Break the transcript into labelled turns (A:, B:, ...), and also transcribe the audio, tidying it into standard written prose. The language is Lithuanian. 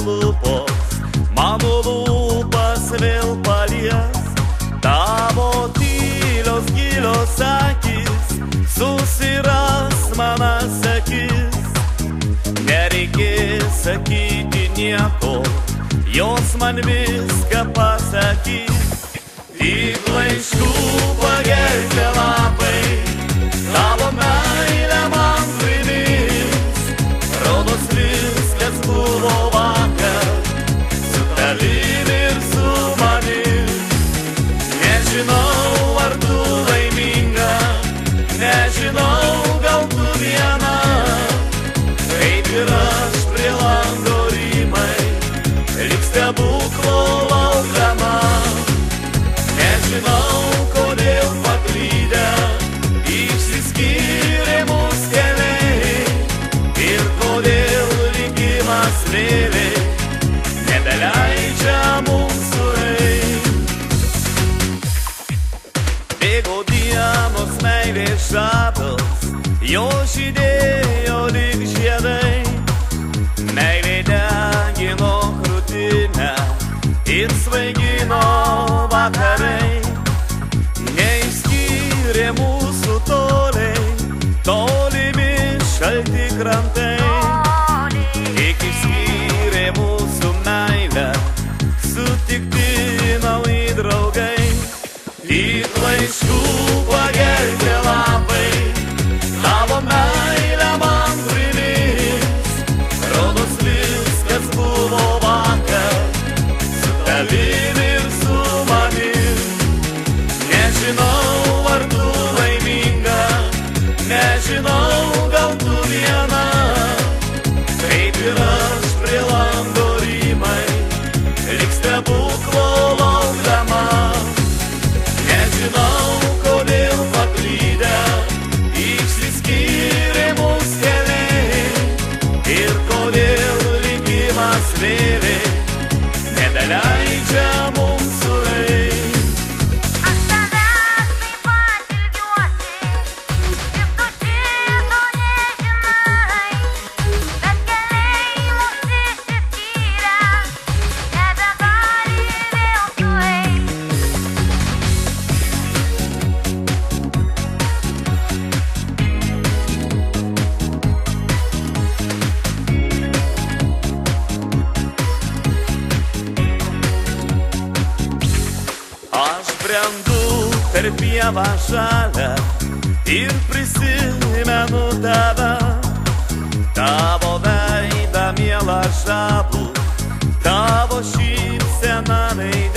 A: lūpos, mano lūpas vėl palies. Tavo tylios gilios akis susiras manas akis. Nereikės sakyti nieko, jos man viską pasakys. Tik laiškų pagelbė lapai, tavo meilė man primins. Rodos viskas buvo vakar, su tavim ir su manim. Nežinau, ar tu laiminga, nežinau, gal tu viena. Kaip ir aš prie lango rymai, lyg stebuklo laukdama. Nežinau, kodėl paklydę išsiskyrė mūsų keliai ir kodėl likimas vėlė nebeleidžia mums sueiti. Bėgo dienos meilės žadas, jo žydėjo lyg žiedai. Meilė degino krūtinę ir svaigino vakarai. Neišskyrė mūsų toliai, tolimi šalti krantai. Tik išskyrė mūsų meilę, sutikti nauji draugai. Tik laiškų pagelbė lapai, tavo meilę man primins. Rodos viskas buvo vakar, su tavim ir su manim. Nežinau, ar tu laiminga, nežinau, gal tu viena. Kaip ir aš prie lango rymai, lyg stebuklo laukdama. Nežinau, kodėl paklydę išsiskyrė mūsų keliai ir kodėl likimas vėlė nebeleidžia mums sueiti. Aš brendu per pievą žalę ir prisimenu tave. Tavo veidą mielą žabų, tavo šypseną veide.